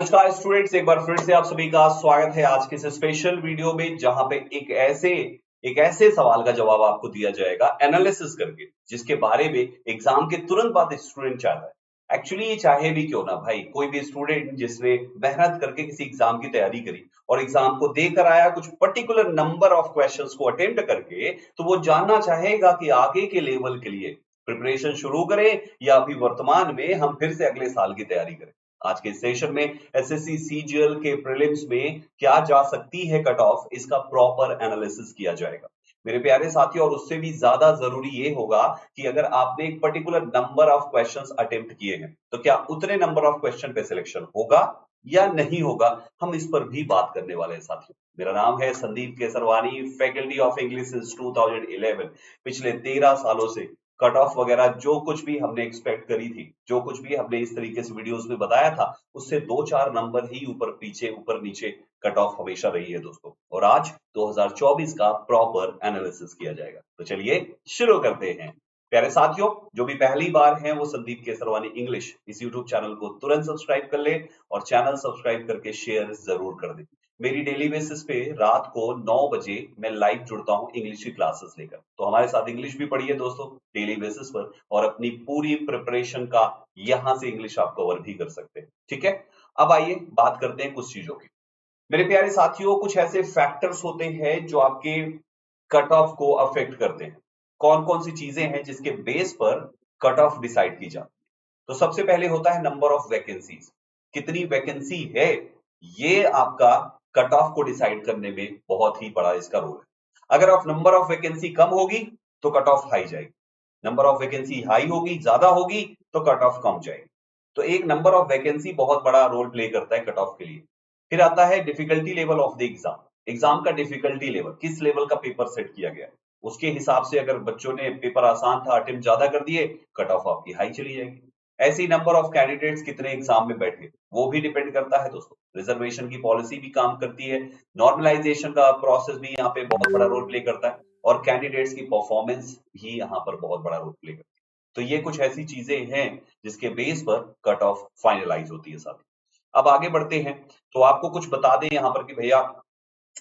नमस्कार स्टूडेंट्स, एक बार फिर से आप सभी का स्वागत है आज के इस स्पेशल वीडियो में जहां पे एक ऐसे सवाल का जवाब आपको दिया जाएगा एनालिसिस करके, जिसके बारे में एग्जाम के तुरंत बाद स्टूडेंट चाहता है। एक्चुअली ये चाहे भी क्यों ना भाई, कोई भी स्टूडेंट जिसने मेहनत करके किसी एग्जाम की तैयारी करी और एग्जाम को देकर आया कुछ पर्टिकुलर नंबर ऑफ क्वेश्चंस को अटेम्प्ट करके, तो वो जानना चाहेगा कि आगे के लेवल के लिए प्रिपरेशन शुरू करें या अभी वर्तमान में हम फिर से अगले साल की तैयारी करें। आज के सेशन में एसएससी सीजीएल के प्रीलिम्स में क्या जा सकती है कट ऑफ, इसका प्रॉपर एनालिसिस किया जाएगा मेरे प्यारे साथियों। और उससे भी ज्यादा जरूरी ये होगा कि अगर आपने एक particular number of questions attempt किए हैं तो क्या उतने नंबर ऑफ क्वेश्चन पे सिलेक्शन होगा या नहीं होगा, हम इस पर भी बात करने वाले हैं साथियों। मेरा नाम है Sandeep Kesarwani, faculty of English since 2011। पिछले 13 सालों से कट ऑफ वगैरह जो कुछ भी हमने एक्सपेक्ट करी थी, जो कुछ भी हमने इस तरीके से वीडियोस में बताया था, उससे 2-4 नंबर ही ऊपर पीछे ऊपर नीचे कट ऑफ हमेशा रही है दोस्तों। और आज 2024 का प्रॉपर एनालिसिस किया जाएगा, तो चलिए शुरू करते हैं। प्यारे साथियों, जो भी पहली बार हैं वो संदीप केसरवानी इंग्लिश इस यूट्यूब चैनल को तुरंत सब्सक्राइब कर ले और चैनल सब्सक्राइब करके शेयर जरूर कर दे। मेरी डेली बेसिस पे रात को 9 बजे मैं लाइव जुड़ता हूं इंग्लिश की क्लासेस लेकर, तो हमारे साथ इंग्लिश भी पढ़िए दोस्तों डेली बेसिस पर, और अपनी पूरी प्रिपरेशन का यहां से इंग्लिश आप कवर भी कर सकते हैं। ठीक है, अब आइए बात करते हैं कुछ चीजों की। मेरे प्यारे साथियों, कुछ ऐसे फैक्टर्स होते हैं जो आपके कट ऑफ को अफेक्ट करते हैं। कौन कौन सी चीजें हैं जिसके बेस पर कट ऑफ डिसाइड की जाती है? तो सबसे पहले होता है नंबर ऑफ वैकेंसीज। कितनी वैकेंसी है, ये आपका कट ऑफ को डिसाइड करने में बहुत ही बड़ा इसका रोल है। अगर आप नंबर ऑफ वैकेंसी कम होगी तो कट ऑफ हाई जाएगी, नंबर ऑफ वैकेंसी हाई होगी, ज्यादा होगी, तो कट ऑफ कम जाएगी। तो एक नंबर ऑफ वैकेंसी बहुत बड़ा रोल प्ले करता है कट ऑफ के लिए। फिर आता है difficulty level of the exam. Exam का डिफिकल्टी लेवल, किस लेवल का पेपर सेट किया गया है, उसके हिसाब से अगर बच्चों ने पेपर आसान था, अटेम्प्ट ज्यादा कर दिए, कट ऑफ आपकी हाई चली जाएगी। ऐसे ही नंबर ऑफ कैंडिडेट्स कितने एग्जाम में बैठे, वो भी डिपेंड करता है दोस्तों। रिजर्वेशन की पॉलिसी भी काम करती है, नॉर्मलाइजेशन का प्रोसेस भी यहाँ पे बहुत बड़ा रोल प्ले करता है, और कैंडिडेट्स की परफॉर्मेंस भी यहाँ पर बहुत बड़ा रोल प्ले करती है। तो ये कुछ ऐसी चीजें हैं जिसके बेस पर कट ऑफ फाइनलाइज होती है साथी। अब आगे बढ़ते हैं, तो आपको कुछ बता दें यहाँ पर कि भैया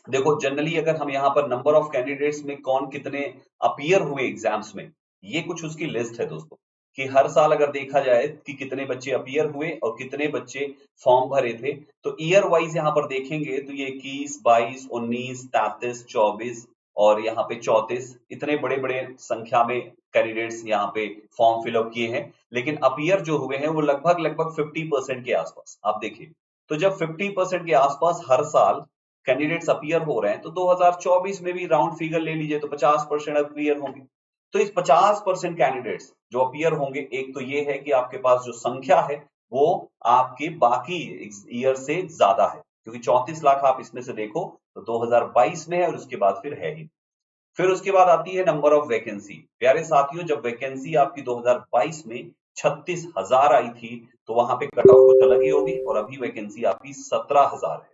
देखो, जनरली अगर हम यहाँ पर नंबर ऑफ कैंडिडेट्स में कौन कितने अपीयर हुए एग्जाम्स में, ये कुछ उसकी लिस्ट है दोस्तों। कि हर साल अगर देखा जाए कि कितने बच्चे अपीयर हुए और कितने बच्चे फॉर्म भरे थे, तो ईयर वाइज यहाँ पर देखेंगे तो ये 21, 22, 19, 33, 24 और यहाँ पे 34, इतने बड़े बड़े संख्या में कैंडिडेट्स यहाँ पे फॉर्म फिलअप किए हैं। लेकिन अपीयर जो हुए हैं वो लगभग लगभग 50% के आसपास आप देखिए। तो जब 50% के आसपास हर साल कैंडिडेट्स अपीयर हो रहे हैं, तो 2024 में भी राउंड फिगर ले लीजिए तो 50% अपीयर होंगे। तो इस 50% कैंडिडेट्स जो अपीयर होंगे, एक तो ये है कि आपके पास जो संख्या है वो आपके बाकी ईयर से ज्यादा है, क्योंकि 34 लाख आप इसमें से देखो तो 2022 में है और उसके बाद फिर है ही। फिर उसके बाद आती है नंबर ऑफ वैकेंसी। प्यारे साथियों, जब वैकेंसी आपकी 2022 में 36,000 आई थी, तो वहां पे कट ऑफ कुछ अलग ही होगी, और अभी वैकेंसी आपकी 17,000 है।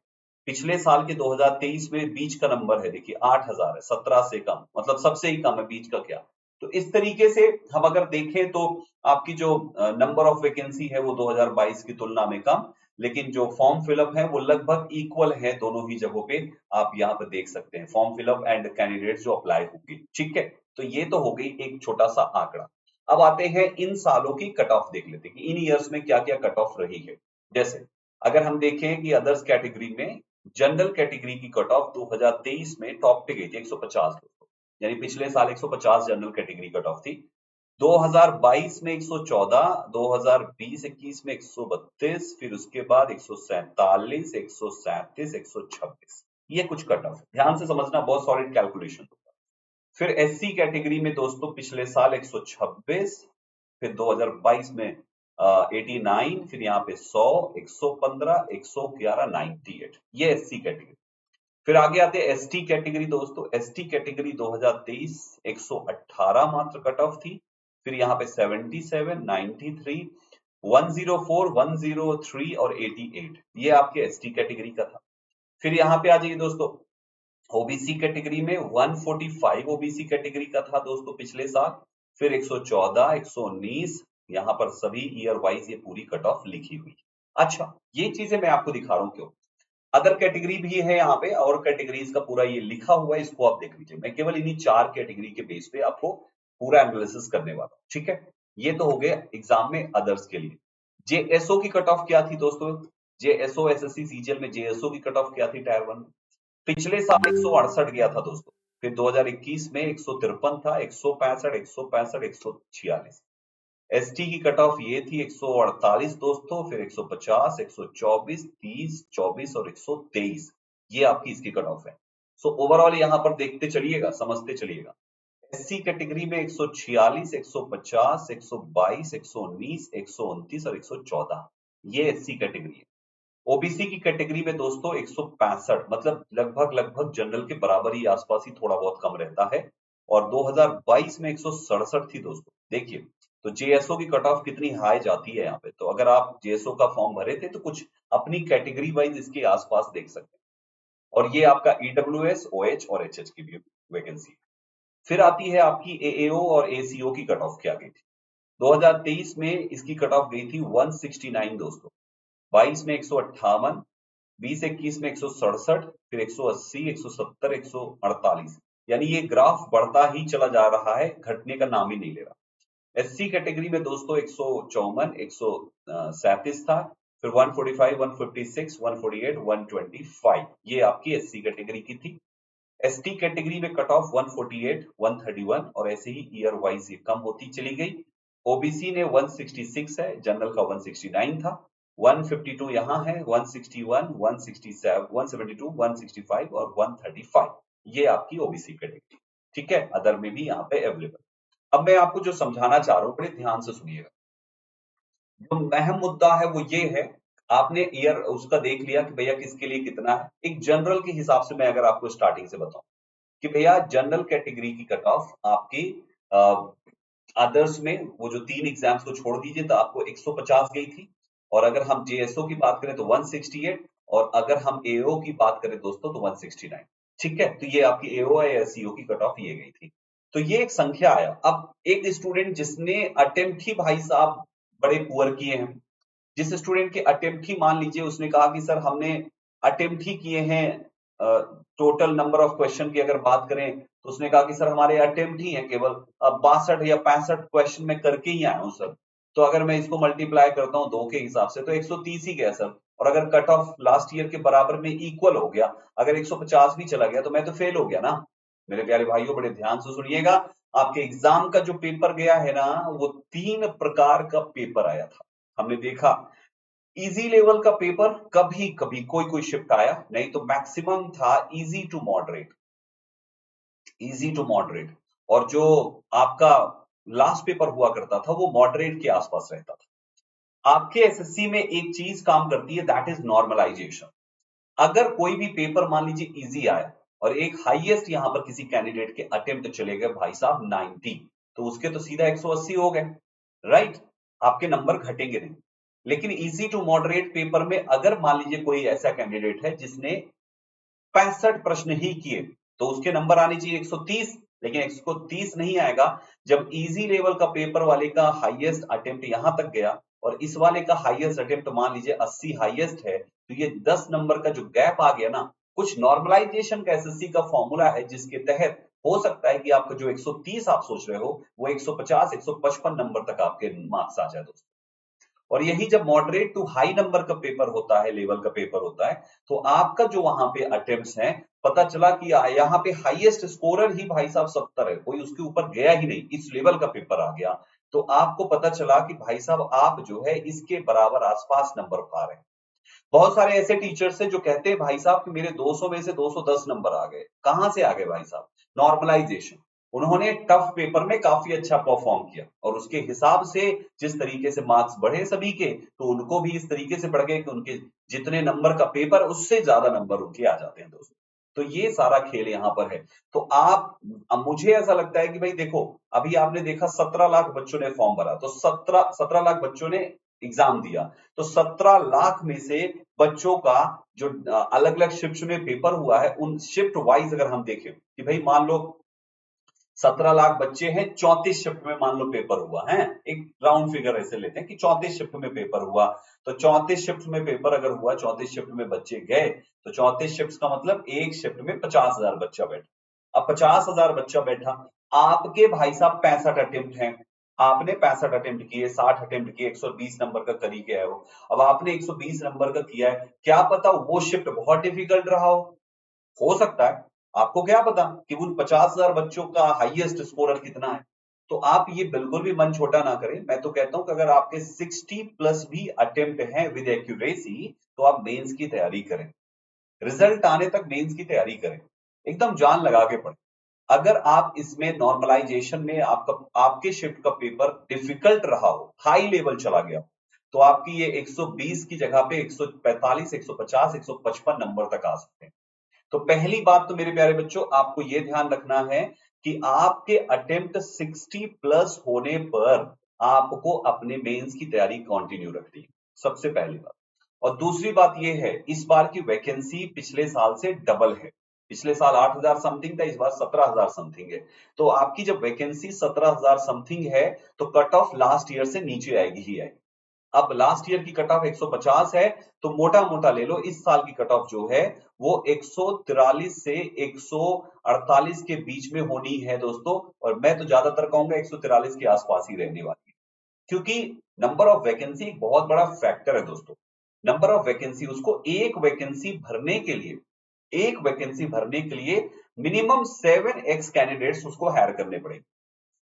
पिछले साल के 2023 में बीच का नंबर है, देखिए 8,000 है, 17 से कम, मतलब सबसे ही कम है, बीच का क्या। तो इस तरीके से हम अगर देखें तो आपकी जो नंबर ऑफ वैकेंसी है वो 2022 की तुलना में कम, लेकिन जो फॉर्म फिलअप है वो लगभग इक्वल है दोनों ही जगहों पे। आप यहाँ पे देख सकते हैं फॉर्म फिलअप एंड कैंडिडेट्स जो अप्लाई होंगे। ठीक है, तो ये तो हो गई एक छोटा सा आंकड़ा। अब आते हैं इन सालों की कट ऑफ देख लेते हैं कि इन ईयर्स में क्या क्या कट ऑफ रही है। जैसे अगर हम देखें कि अदर्स कैटेगरी में जनरल कैटेगरी की कट ऑफ 2023 में टॉप पे गई थी 150 दोस्तों, यानी पिछले साल 150 जनरल कैटेगरी कट ऑफ थी। 2022 में 114, 2020-21 में 132, फिर उसके बाद 147, 137, 126, ये कुछ कट ऑफ ध्यान से समझना, बहुत सॉलिड कैलकुलेशन होगा। फिर एससी कैटेगरी में दोस्तों पिछले साल 126, फिर 2022 में 89, फिर यहाँ पे 100, 115, 111, 98, ये एससी कैटेगरी। फिर आगे आते हैं एसटी कैटेगरी दोस्तों। एसटी कैटेगरी 2023 118 मात्र कट ऑफ थी। फिर यहाँ पे 77, 93, 104, 103 और 88, ये आपके एसटी कैटेगरी का था। फिर यहाँ पे आ जाइए दोस्तों, ओबीसी कैटेगरी में 145 ओबीसी कैटेगरी का था दोस्तों पिछले साल। फिर 114, 119, यहाँ पर सभी ईयर वाइज ये पूरी कट ऑफ लिखी हुई। अच्छा, ये चीजें मैं आपको दिखा रहा हूं क्यों। अदर कैटेगरी भी है यहाँ पे, और कैटेगरीज का पूरा ये लिखा हुआ है, इसको आप देख लीजिए। मैं केवल इन्हीं 4 कैटेगरी के बेस पे आपको पूरा एनालिसिस करने वाला हूं, ठीक है। ये तो हो गया एग्जाम में अदर्स के लिए। जेएसओ की कट ऑफ क्या थी दोस्तों? जेएसओ एसएससी सीजीएल में जेएसओ की कट ऑफ क्या थी टायर 1? पिछले साल 168 गया था दोस्तों, फिर 2021 में 153 था, 165, 165, 146। एसटी की कट ऑफ ये थी 148 दोस्तों, फिर 150, 124, 30, 24 और 123। ये आपकी इसकी कट ऑफ है। सो ओवरऑल यहां पर देखते चलिएगा, समझते चलिएगा। एससी कैटेगरी में 146, 150, 122, 119, 129 और 114, ये एससी कैटेगरी है। ओबीसी की कैटेगरी में दोस्तों 165, मतलब लगभग लगभग जनरल के बराबर ही, आसपास ही, थोड़ा बहुत कम रहता है। और 2022 में 167 थी दोस्तों। देखिए, तो जेएसओ की कट ऑफ कितनी हाई जाती है यहाँ पे। तो अगर आप जेएसओ का फॉर्म भरे थे तो कुछ अपनी कैटेगरी वाइज इसके आसपास देख सकते हैं। और ये आपका ईडब्ल्यूएस, ओएच और एचएच की भी वैकेंसी। फिर आती है आपकी एएओ और एसीओ की कट ऑफ क्या गई थी। 2023 में इसकी कट ऑफ गई थी 169 दोस्तों, 22 में 158, 20-21 में 167, फिर 180, 170, 148। यानी ये ग्राफ बढ़ता ही चला जा रहा है, घटने का नाम ही नहीं ले रहा। एससी कैटेगरी में दोस्तों 154, 137 था, फिर 145, 156, 148, 125, ये आपकी एससी कैटेगरी की थी। एसटी कैटेगरी में कट ऑफ 148, 131 और ऐसे ही ईयर वाइज ये कम होती चली गई। ओबीसी ने 166 है, जनरल का 169 था, 152 यहाँ है, 161, 167, 172, 165 और 135, ये आपकी ओबीसी कैटेगरी, ठीक है। अदर में भी यहाँ पे अवेलेबल। अब मैं आपको जो समझाना चाह रहा हूँ, बड़े ध्यान से सुनिएगा। जो अहम मुद्दा है वो ये है, आपने ईयर उसका देख लिया कि भैया किसके लिए कितना है। एक जनरल के हिसाब से मैं अगर आपको स्टार्टिंग से बताऊं कि भैया जनरल कैटेगरी की कट ऑफ आपकी अदर्स में, वो जो 3 एग्जाम्स को छोड़ दीजिए, तो आपको 150 गई थी। और अगर हम जेएसओ की बात करें तो 168, और अगर हम एओ की बात करें दोस्तों तो 169, ठीक है। तो ये आपकी एओ या एसईओ की कट ऑफ ये गई थी। तो ये एक संख्या आया। अब एक स्टूडेंट जिसने अटेम्प्ट ही भाई साहब बड़े पुअर किए हैं, जिस स्टूडेंट के अटेम्प्ट ही मान लीजिए उसने कहा कि सर हमने अटेम्प्ट ही किए हैं, टोटल नंबर ऑफ क्वेश्चन की अगर बात करें तो उसने कहा कि सर हमारे अटेम्प्ट ही है केवल 62 या 65 क्वेश्चन में करके ही आया हूं सर। तो अगर मैं इसको मल्टीप्लाई करता हूं 2 के हिसाब से तो 130 ही गया सर। और अगर कट ऑफ लास्ट ईयर के बराबर में इक्वल हो गया, अगर 150 भी चला गया तो मैं तो फेल हो गया ना। मेरे प्यारे भाइयों बड़े ध्यान से सुनिएगा, आपके एग्जाम का जो पेपर गया है ना, वो 3 प्रकार का पेपर आया था। हमने देखा इजी लेवल का पेपर कभी कभी कोई कोई शिफ्ट आया, नहीं तो मैक्सिमम था easy to moderate, easy to moderate. और जो आपका लास्ट पेपर हुआ करता था वो मॉडरेट के आसपास रहता था। आपके एसएससी में एक चीज काम करती है, दैट इज नॉर्मलाइजेशन। अगर कोई भी पेपर मान लीजिए इजी आया और एक हाईएस्ट यहां पर किसी कैंडिडेट के अटेम्प्ट चले गए भाई साहब 90, तो उसके तो सीधा 180 हो गए, राइट। आपके नंबर घटेंगे नहीं। लेकिन इजी टू मॉडरेट पेपर में अगर मान लीजिए कोई ऐसा कैंडिडेट है जिसने 65 प्रश्न ही किए, तो उसके नंबर आने चाहिए 130, लेकिन 130 नहीं आएगा जब इजी लेवल का पेपर वाले का हाईएस्ट अटेम्प्ट यहां तक गया और इस वाले का हाईएस्ट अटेम्प्ट मान लीजिए 80 हाईएस्ट है, तो ये 10 नंबर का जो गैप आ गया ना, कुछ नॉर्मलाइजेशन का एसएससी का फॉर्मूला है जिसके तहत हो सकता है कि आपका जो 130 आप सोच रहे हो वो 150, 155 नंबर तक आपके मार्क्स आ जाए दोस्तों। और यही जब मॉडरेट टू हाई नंबर का पेपर होता है, लेवल का पेपर होता है, तो आपका जो वहां पे अटेम्प्ट्स हैं, पता चला कि यहाँ पे हाईएस्ट स्कोरर ही भाई साहब 70 है, कोई उसके ऊपर गया ही नहीं, इस लेवल का पेपर आ गया। तो आपको पता चला कि भाई साहब आप जो है इसके बराबर आसपास नंबर पा रहे हैं। बहुत सारे ऐसे टीचर्स हैं जो कहते हैं भाई साहब कि मेरे 200 में से 210 नंबर आ गए। कहां से आ गए भाई साहब? नॉर्मलाइजेशन। उन्होंने टफ पेपर में काफी अच्छा परफॉर्म किया और उसके हिसाब से जिस तरीके से मार्क्स बढ़े सभी के, तो उनको भी इस तरीके से बढ़ गए कि उनके जितने नंबर का पेपर उससे ज्यादा नंबर उनके आ जाते हैं दोस्तों। तो ये सारा खेल यहाँ पर है। तो आप, अब मुझे ऐसा लगता है कि भाई देखो, अभी आपने देखा 17 लाख बच्चों ने फॉर्म भरा, तो 17 लाख बच्चों ने एग्जाम दिया। तो 17 लाख में से बच्चों का जो अलग अलग शिफ्ट में पेपर हुआ है, उन शिफ्ट वाइज अगर हम देखें कि भाई मान लो 17 लाख बच्चे हैं, 34 शिफ्ट में मान लो पेपर हुआ है, एक राउंड फिगर ऐसे लेते हैं कि 34 शिफ्ट में पेपर हुआ। तो 34 शिफ्ट में पेपर अगर हुआ, 34 शिफ्ट में बच्चे गए, तो 34 शिफ्ट का मतलब एक शिफ्ट में 50,000 बच्चा बैठा। अब 50,000 बच्चा बैठा, आपके भाई साहब 65 अटेम्प्ट हैं, आपने 65 अटेम्प्ट किए, 60 अटेम्प्ट किए, 120 नंबर का करी गया है वो। अब आपने 120 नंबर का किया है, क्या पता वो शिफ्ट बहुत डिफिकल्ट रहा हो सकता है। आपको क्या पता कि उन 50,000 बच्चों का हाईएस्ट स्कोरर कितना है। तो आप ये बिल्कुल भी मन छोटा ना करें। मैं तो कहता हूं कि अगर आपके 60 प्लस भी अटेम्प्ट हैं विद एक्यूरेसी, तो आप मेंस की तैयारी करें, रिजल्ट आने तक मेंस की तैयारी करें, एकदम जान लगा के पढ़ें। अगर आप इसमें नॉर्मलाइजेशन में आपके शिफ्ट का पेपर डिफिकल्ट रहा हो, हाई लेवल चला गया हो, तो आपकी ये 120 की जगह पे 145, 150, 155 नंबर तक आ सकते हैं। तो पहली बात तो मेरे प्यारे बच्चों आपको यह ध्यान रखना है कि आपके अटेम्प्ट 60 प्लस होने पर आपको अपने मेंस की तैयारी कंटिन्यू रखनी है, सबसे पहली बात। और दूसरी बात यह है, इस बार की वैकेंसी पिछले साल से डबल है। पिछले साल 8,000 समथिंग था, इस बार 17,000 समथिंग है। तो आपकी जब वैकेंसी 17,000 समथिंग है, तो कट ऑफ लास्ट ईयर से नीचे आएगी ही आएगी। अब लास्ट ईयर की कट ऑफ 150 है, तो मोटा मोटा ले लो, इस साल की कट ऑफ जो है वो 143 से 148 के बीच में होनी है दोस्तों। और मैं तो ज्यादातर कहूंगा 143 के आसपास ही रहने वाली है, क्योंकि नंबर ऑफ वैकेंसी एक बहुत बड़ा फैक्टर है दोस्तों। नंबर ऑफ वैकेंसी, उसको एक वैकेंसी भरने के लिए मिनिमम 7x कैंडिडेट्स उसको हायर करने पड़ेंगे।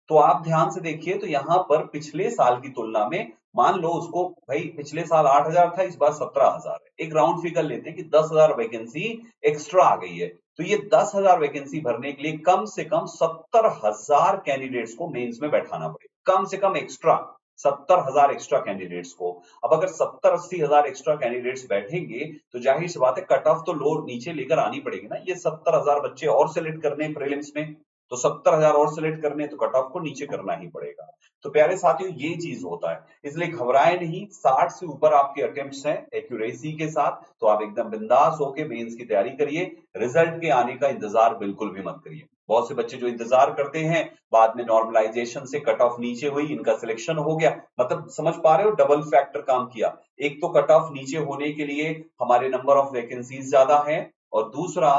तो आप ध्यान से देखिए, तो यहां पर पिछले साल की तुलना में, मान लो उसको भाई पिछले साल 8,000 था, इस बार 17,000 है, एक राउंड फिगर लेते हैं कि 10,000 वैकेंसी एक्स्ट्रा आ गई है। तो ये 10,000 वैकेंसी भरने के लिए कम से कम 70,000 कैंडिडेट्स को मेंस में बैठाना पड़ेगा, कम से कम एक्स्ट्रा 70,000 एक्स्ट्रा कैंडिडेट्स को। अब अगर 70-80,000 एक्स्ट्रा कैंडिडेट्स बैठेंगे, तो जाहिर सी बात है कट ऑफ तो लो नीचे लेकर आनी पड़ेगी ना। ये 70,000 बच्चे और सिलेक्ट करने प्रीलिम्स में, तो 70,000 और सिलेक्ट करने, तो कट ऑफ को नीचे करना ही पड़ेगा। तो प्यारे साथियों ये चीज होता है, इसलिए घबराए नहीं। 60 से ऊपर आपके अटेम्प्ट्स हैं एक्यूरेसी के साथ, तो आप एकदम बिंदास होके मेंस की तैयारी करिए। रिजल्ट के आने का इंतजार बिल्कुल भी मत करिए। बहुत से बच्चे जो इंतजार करते हैं, बाद में नॉर्मलाइजेशन से कट ऑफ नीचे हुई, इनका सिलेक्शन हो गया, मतलब समझ पा रहे हो, डबल फैक्टर काम किया। एक तो कट ऑफ नीचे होने के लिए हमारे नंबर ऑफ वैकेंसीज ज्यादा है, और दूसरा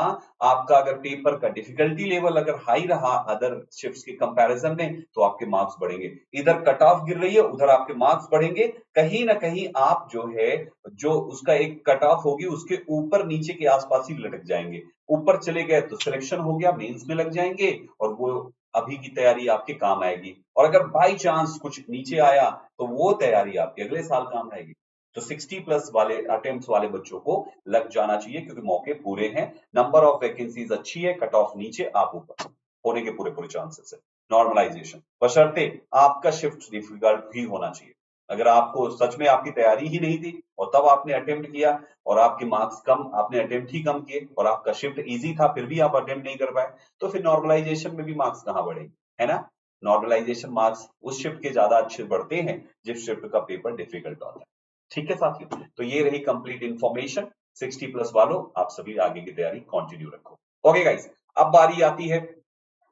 आपका अगर पेपर का डिफिकल्टी लेवल अगर हाई रहा अदर शिफ्ट्स के कंपैरिजन में, तो आपके मार्क्स बढ़ेंगे। इधर कट ऑफ गिर रही है, उधर आपके मार्क्स बढ़ेंगे। कहीं ना कहीं आप जो है, जो उसका एक कट ऑफ होगी उसके ऊपर नीचे के आसपास ही लटक जाएंगे। ऊपर चले गए तो सिलेक्शन हो गया, मेंस में लग जाएंगे, और वो अभी की तैयारी आपके काम आएगी। और अगर बाई चांस कुछ नीचे आया, तो वो तैयारी आपके अगले साल काम आएगी। तो 60 प्लस वाले अटेम्प्ट्स वाले बच्चों को लग जाना चाहिए, क्योंकि मौके पूरे हैं, नंबर ऑफ वैकेंसीज अच्छी है, कट ऑफ नीचे, आप ऊपर होने के पूरे पूरे चांसेस है। नॉर्मलाइजेशन बशर्ते आपका शिफ्ट डिफिकल्ट ही होना चाहिए। अगर आपको सच में आपकी तैयारी ही नहीं थी, और तब आपने अटेम्प्ट किया, और आपके मार्क्स कम, आपने अटेम्प्ट ही कम किए, और आपका शिफ्ट इजी था फिर भी आप अटेम्प्ट नहीं कर पाए, तो फिर नॉर्मलाइजेशन में भी मार्क्स कहां बढ़ेंगे, है ना। नॉर्मलाइजेशन मार्क्स उस शिफ्ट के ज्यादा अच्छे बढ़ते हैं जिस शिफ्ट का पेपर डिफिकल्ट होता है। ठीक है साथियों, तो ये रही कंप्लीट इंफॉर्मेशन। 60 प्लस वालों, आप सभी आगे की तैयारी कंटिन्यू रखो। ओके गाइस, अब बारी आती है,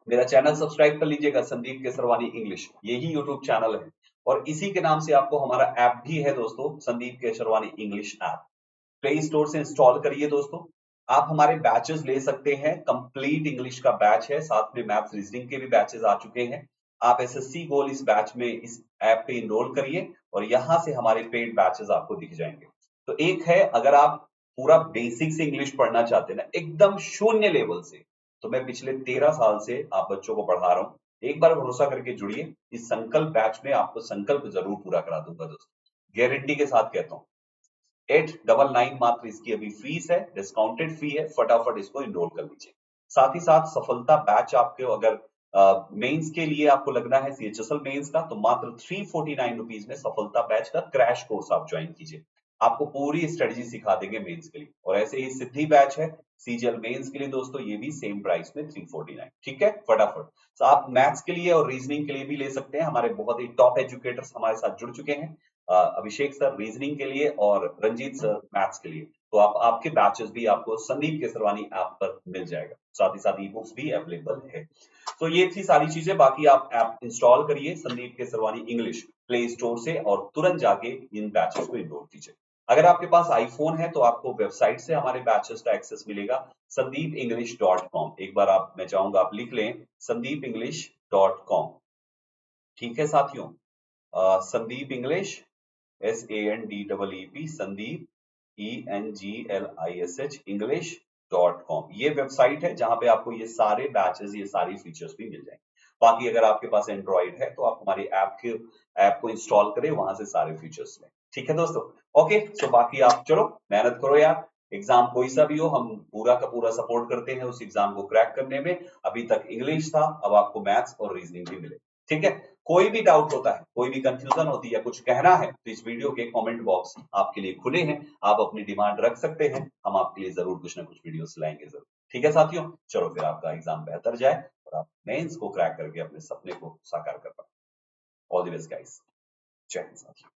मेरा चैनल सब्सक्राइब कर लीजिएगा, संदीप केसरवानी इंग्लिश, यही यूट्यूब चैनल है, और इसी के नाम से आपको हमारा ऐप भी है दोस्तों, Sandeep Kesarwani English app. Play store से इंस्टॉल करिए दोस्तों। आप हमारे बैचेस ले सकते हैं, कंप्लीट इंग्लिश का बैच है, साथ में मैथ्स रीजनिंग के भी बैचेस आ चुके हैं। आप एसएससी गोल इस बैच में, इस ऐप पे इनरोल करिए, और यहां से हमारे पेड बैचेस आपको दिख जाएंगे। तो एक है, अगर आप पूरा बेसिक से इंग्लिश पढ़ना चाहते हैं ना, एकदम शून्य लेवल से, तो मैं पिछले 13 साल से आप बच्चों को पढ़ा रहा हूं। एक बार भरोसा करके जुड़िए, इस संकल्प बैच में आपको संकल्प जरूर पूरा करा दूंगा दोस्तों, गारंटी के साथ कहता हूं। 899 मात्र इसकी अभी फीस है, डिस्काउंटेड फी है, फटाफट इसको इनरोल कर लीजिए। साथ ही साथ सफलता बैच आपके, अगर मेंस के लिए आपको लगना है सीएचएसएल मेंस का, तो मात्र 349 रुपीज में सफलता बैच का क्रैश कोर्स आप ज्वाइन कीजिए। आपको पूरी स्ट्रेटजी सिखा देंगे मेंस के लिए। और ऐसे ही सिद्धि बैच है सीजीएल मेंस के लिए दोस्तों, ये भी सेम प्राइस में 349। ठीक है, फटाफट। तो आप मैथ्स के लिए और रीजनिंग के लिए भी ले सकते हैं, हमारे बहुत ही टॉप एजुकेटर्स हमारे साथ जुड़ चुके हैं। अभिषेक सर रीजनिंग के लिए और रंजीत सर मैथ्स के लिए। तो आप आपके बैचेस भी आपको संदीप केसरवानी ऐप पर मिल जाएगा। साथ ही साथ ई बुक्स भी अवेलेबल है। तो ये थी सारी चीजें। बाकी आप ऐप इंस्टॉल करिए Sandeep Kesarwani English play store से और तुरंत जाके इन बैचेस को इनरोल कीजिए। अगर आपके पास आईफोन है तो आपको वेबसाइट से हमारे बैचेस का एक्सेस मिलेगा sandeepenglish.com। एक बार मैं चाहूंगा आप लिख लें sandeepenglish.com। ठीक है साथियों, Sandeep English SANDEEP Sandeep ENGLISH english.com ये वेबसाइट है जहां पे आपको ये सारे बैचेस, ये सारी फीचर्स भी मिल जाएंगे। बाकी अगर आपके पास एंड्रॉइड है तो आप हमारी ऐप को इंस्टॉल करें, वहां से सारे फीचर्स लें। ठीक है दोस्तों, ओके। सो बाकी आप चलो मेहनत करो यार, एग्जाम कोई सा भी हो हम पूरा का पूरा सपोर्ट करते हैं उस एग्जाम को क्रैक करने में। अभी तक इंग्लिश था, अब आपको मैथ्स और रीजनिंग भी मिले। ठीक है, कोई भी डाउट होता है, कोई भी कंफ्यूजन होती है या कुछ कहना है तो इस वीडियो के कमेंट बॉक्स आपके लिए खुले हैं, आप अपनी डिमांड रख सकते हैं, हम आपके लिए जरूर कुछ ना कुछ वीडियोस लाएंगे जरूर। ठीक है साथियों, चलो फिर आपका एग्जाम बेहतर जाए और आप मेंस को क्रैक करके अपने सपने को साकार कर पाए। ऑल द बेस्ट गाइस, जय हिंद साथियों।